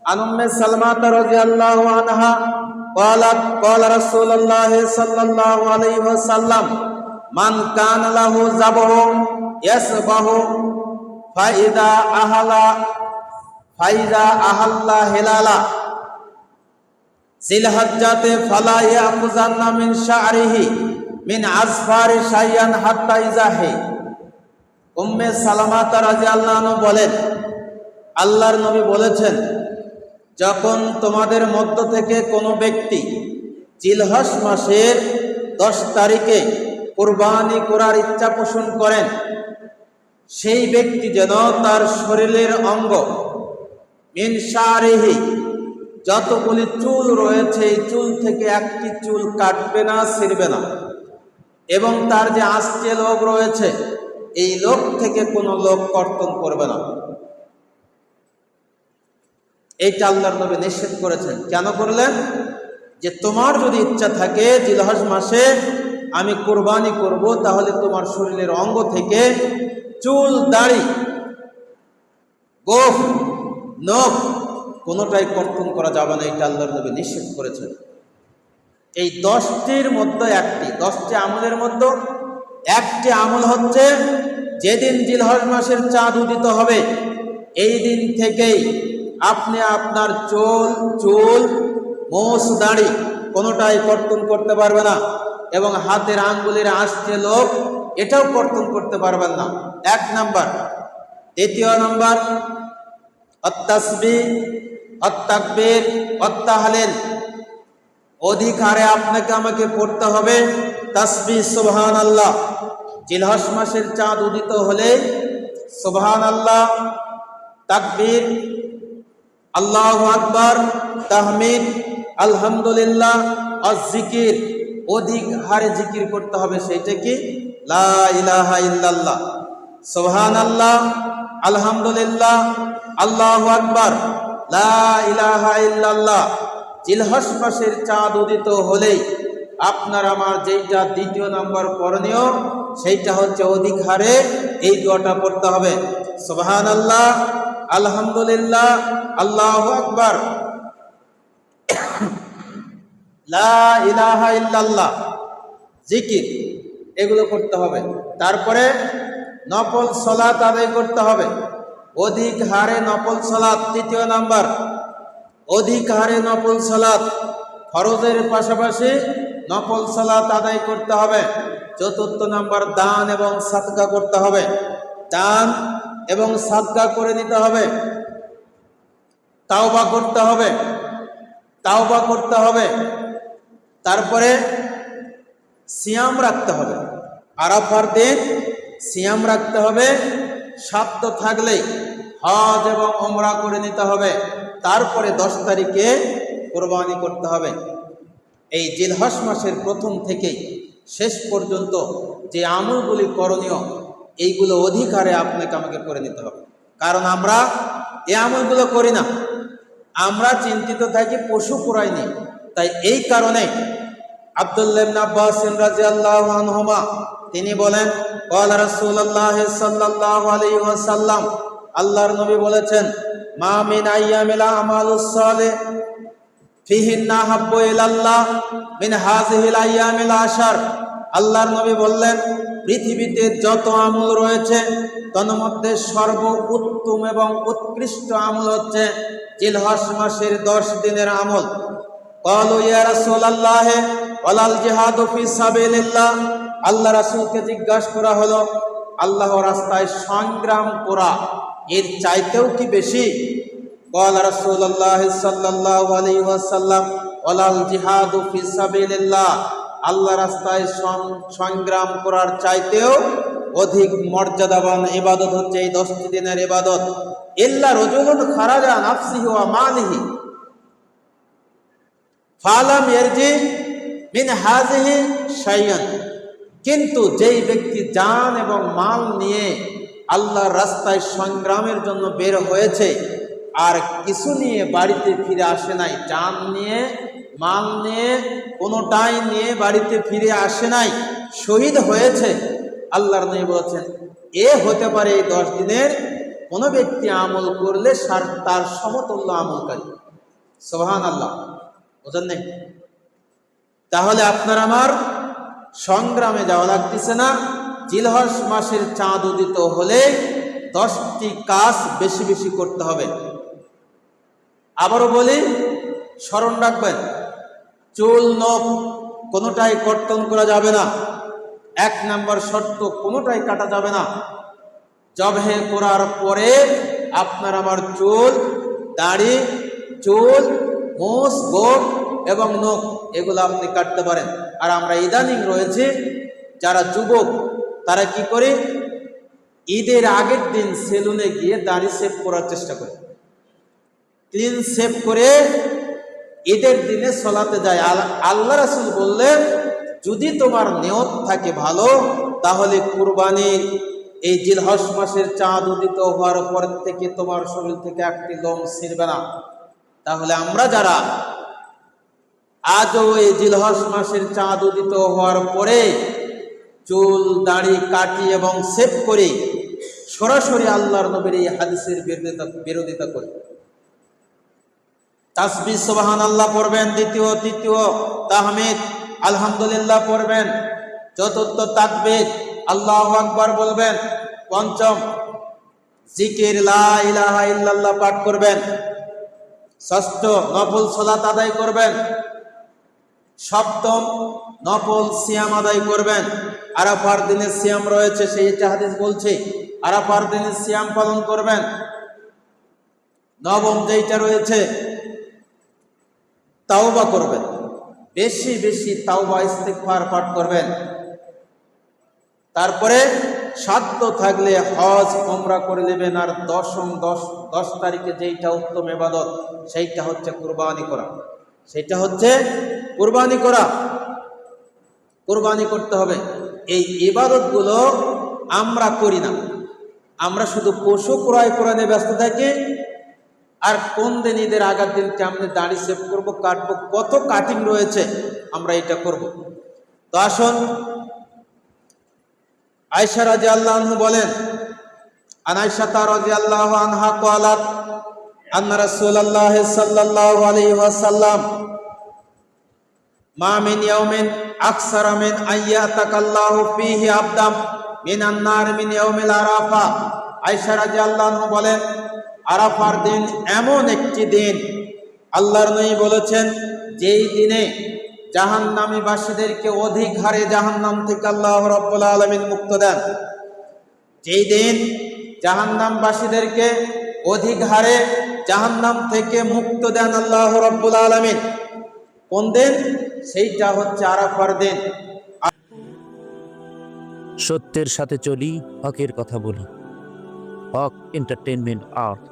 عن أم سلمة رضي الله عنها قالت قال رسول الله صلى الله عليه وسلم من كان له ذبح يذبح فإذا أهل هلالا জিলহজ্জাতে ফালা ইয়াকুযান্না মিন শা'রিহি মিন আসফারি শাইয়ান হাত্তা ইজাহি। উম্মে সালামা রাদিয়াল্লাহু আনহা বলেন, আল্লাহর নবী বলেছেন, যখন তোমাদের মধ্য থেকে কোনো ব্যক্তি জিলহজ মাসের 10 তারিখে কুরবানি করার ইচ্ছা পোষণ করেন, সেই ব্যক্তি যেন তার শরীরের অঙ্গ মিন শা'রিহি, যতগুলি চুল রয়েছে এই চুল থেকে একটি চুল কাটবে না, ছিঁড়বে না, এবং তার যে আঁচড়ে লোক রয়েছে এই লোক থেকে কোনো লোক কর্তন করবে না। এইটা আল্লাহর নবী নিষেধ করেছেন। কেন করলেন? যে তোমার যদি ইচ্ছা থাকে জিলহজ মাসে আমি কুরবানি করব, তাহলে তোমার শরীরের অঙ্গ থেকে চুল, দাড়ি, গোঁফ, নখ কোনোটাই কর্তন করা যাবে না। এটা আল্লাহর নবী নিষেধ করেছেন। এই 10টির মধ্যে 10টি আমলের মধ্যে একটি আমল হচ্ছে, যেদিন জিলহজ মাসের চাঁদ উদিত হবে এই দিন থেকেই আপনি আপনার চুল, মোষ, দাড়ি কোনোটাই কর্তন করতে পারবে না, এবং হাতের আঙ্গুলের আঁচড়ে লোক এটাও কর্তন করতে পারবেন না। 1 নাম্বার। দ্বিতীয় নাম্বার, আত-তাসবিহ, আত-তাকবীর, আত-তাহলিল, অধিক হারে আপনাকে আমাকে পড়তে হবে তাসবিহ সুবহানাল্লাহ। জিলহজ মাসের চাঁদ উদিত হলে সুবহানাল্লাহ, তাকবীর, আল্লাহু আকবার, তাহমিদ, আলহামদুলিল্লাহ, আর জিকির, অধিক হারে জিকির করতে হবে। সেইটা কি? লা ইলাহা ইল্লাল্লাহ, সুবহানাল্লাহ, আলহামদুলিল্লাহ, আল্লাহু আকবার, লা ইলাহা ইল্লাল্লাহ। জিলহজ মাসের চাঁদ উদিত হলেই আপনার আমার যেটা দ্বিতীয় নাম্বার করণীয় সেইটা হচ্ছে অধিক হারে এই দোয়াটা পড়তে হবে, সুবহানাল্লাহ, আলহামদুলিল্লাহ, আল্লাহু আকবার, লা ইলাহা ইল্লাল্লাহ, জিকির, এগুলো করতে হবে। তারপরে নফল সালাত আদায় করতে হবে, অধিক হারে নফল সালাত। তৃতীয় নাম্বার, অধিক হারে নফল সালাত, ফরজের পাশাপাশি নফল সালাত আদায় করতে হবে। চতুর্থ নাম্বার, দান এবং সাদকা করতে হবে, দান এবং সাদকা করে নিতে হবে। তাওবা করতে হবে। তারপরে সিয়াম রাখতে হবে, আরাফার দিন সিয়াম রাখতে হবে। সাধ্য থাকলে হজ এবং উমরা করে নিতে হবে। তারপরে 10 তারিখে কুরবানি করতে হবে। এই জিলহজ মাসের প্রথম থেকে শেষ পর্যন্ত যে আমলগুলি করণীয় এইগুলো অধিক হারে আপনাকে আমাকে করে নিতে হবে। কারণ আমরা এই আমলগুলো করি না, আমরা চিন্তিত থাকি পশু কুরাইনি। তাই এই কারণে আব্দুল্লাহ ইবনে আব্বাস রাদিয়াল্লাহু আনহুমা তিনি বলেন, ক্বালা রাসূলুল্লাহ সাল্লাল্লাহু আলাইহি ওয়াসাল্লাম, আল্লাহর নবী বলেছেন, মা মিন আইয়ামিল আমালুস সালিহ ফিহিন্না হাব্বু ইলাল্লাহ মিন হাযিহিল আইয়ামিল আশার। আল্লাহর নবী বললেন, পৃথিবীতে যত আমল রয়েছে তার মধ্যে সর্বোত্তম এবং উৎকৃষ্ট আমল হচ্ছে জিলহজ মাসের 10 দিনের আমল। ক্বালু ইয়া রাসূলুল্লাহ ওয়ালাল জিহাদু ফি সাবিলিল্লাহ। আল্লাহ রাসূলকে জিজ্ঞাসা করা হলো, আল্লাহর রাস্তায় সংগ্রাম করা এর চাইতেও কি বেশি? ক্বালা রাসূলুল্লাহ সাল্লাল্লাহু আলাইহি ওয়াসাল্লাম ওয়ালাল জিহাদু ফি সাবিলিল্লাহ। আল্লাহ রাস্তায় সংগ্রাম করার চাইতেও অধিক মর্যাদাবান ইবাদত হচ্ছে এই 10 দিনের ইবাদত। ইল্লা রাজুলুন খারাজা নাফসিহি ওয়া মালিহি ফালাম ইয়ারজি মিন হাযিহি শাইআন। কিন্তু যেই ব্যক্তি জান এবং মাল নিয়ে আল্লাহর রাস্তায় সংগ্রামের জন্য বের হয়েছে আর কিছু নিয়ে বাড়িতে ফিরে আসে নাই, জান নিয়ে মাল নিয়ে কোনোটাই নিয়ে বাড়িতে ফিরে আসে নাই, শহীদ হয়েছে, আল্লাহর নবী বলেছেন এ হতে পারে এই 10 দিনের কোনো ব্যক্তি আমল করলে তার সমতুল্য আমলকারী। সুবহানাল্লাহ, বুঝেন নাই? তাহলে আপনার আমার সংগ্রামে যাওয়া লাগতেছে না। জিলহজ মাসের চাঁদ উদিত হলে 10টি কাজ বেশি বেশি করতে হবে। আবারও বলি, স্মরণ রাখবেন, চুল নখ কোনোটাই কর্তন করা যাবে না। 1 নম্বর শর্ত, কোনোটাই কাটা যাবে না। জবে করার পরে আপনার আমার চুল, দাড়ি, চুল, মোষ, গোঁফ এবং নখ এগুলো আপনি কাটতে পারেন। আর আমরা ইদানিং রয়েছে যারা যুবক, তারা কি করে, ঈদের আগের দিন সেলুনে গিয়ে দাড়ি শেভ করার চেষ্টা করে, ক্লিন শেভ করে ঈদের দিনে সলাতে যায়। আল্লাহ রাসূল বললেন, যদি তোমার নিয়ত থাকে ভালো, তাহলে কুরবানির এই জিলহজ মাসের চাঁদ উদিত হওয়ার পর থেকে তোমার শরীর থেকে একটি লোম ছিঁড়বে না। তাহলে আমরা যারা আজও এই জিলহজ মাসের চাঁদ উদিত হওয়ার পরে চুল দাড়ি কাটি এবং শেভ করি, সরাসরি আল্লাহর নবীর এই হাদিসের বিরোধিতা করি। তাসবিহ সুবহানাল্লাহ পড়বেন, দ্বিতীয় তৃতীয় তাহমিদ আলহামদুলিল্লাহ পড়বেন, চতুর্থ তাকবীর আল্লাহু আকবার বলবেন, পঞ্চম জিকির লা ইলাহা ইল্লাল্লাহ পাঠ করবেন, ষষ্ঠ নফল সালাত আদায় করবেন, সপ্তম নফল সিয়াম আদায় করবেন। আরাফার দিনে সিয়াম রয়েছে, সেই হাদিস বলছে আরাফার দিনে সিয়াম পালন করবেন। নবম যেইটা রয়েছে, তাওবা করবেন, বেশি বেশি তাওবা ইস্তিগফার পাঠ করবেন। তারপরে সাধ্য থাকলে হজ উমরা করে নেবেন। আর 10 তারিখে যেইটা উত্তম ইবাদত, সেইটা হচ্ছে কুরবানি করা। সেটা হচ্ছে কুরবানি করা, কুরবানি করতে হবে। এই ইবাদতগুলো আমরা করি না, আমরা শুধু পশু ক্রয় করে নিয়ে ব্যস্ত থাকি। আর কোন দিন ঈদের আগের দিন কেমনে দাড়ি সেভ করবো, কাটবো, কত কাটিং রয়েছে, আমরা এটা করব। তো আসুন, আয়েশা রাদিয়াল্লাহু আনহা বলেন, আন আয়েশা রাদিয়াল্লাহু আনহা ক্বালাত আন্না রাসূলুল্লাহ সাল্লাল্লাহু আলাইহি ওয়াসাল্লাম মা মিন ইয়াউমিন আকসারা মিন আইয়াতাকাল্লাহু ফীহি আবদাম মিনান নার মিন ইয়াউমিল আরাফা। আয়েশা রাদিয়াল্লাহু আনহা বলেন, আরাফার দিন এমন একটি দিন, আল্লাহর নবী বলেছেন, যেই দিনে জাহান্নামী বাসীদেরকে অধিক হারে জাহান্নাম থেকে আল্লাহ রাব্বুল আলামিন মুক্ত দেন। যেই দিন জাহান্নামবাসীদেরকে অধিক হারে জাহান্নাম থেকে মুক্ত দেন আল্লাহ রাব্বুল আলামিন। কোন দিন? সেইটা হচ্ছে আরাফার দিন। সত্যের সাথে চলি, হকের কথা বলি। হক এন্টারটেইনমেন্ট আর্ট।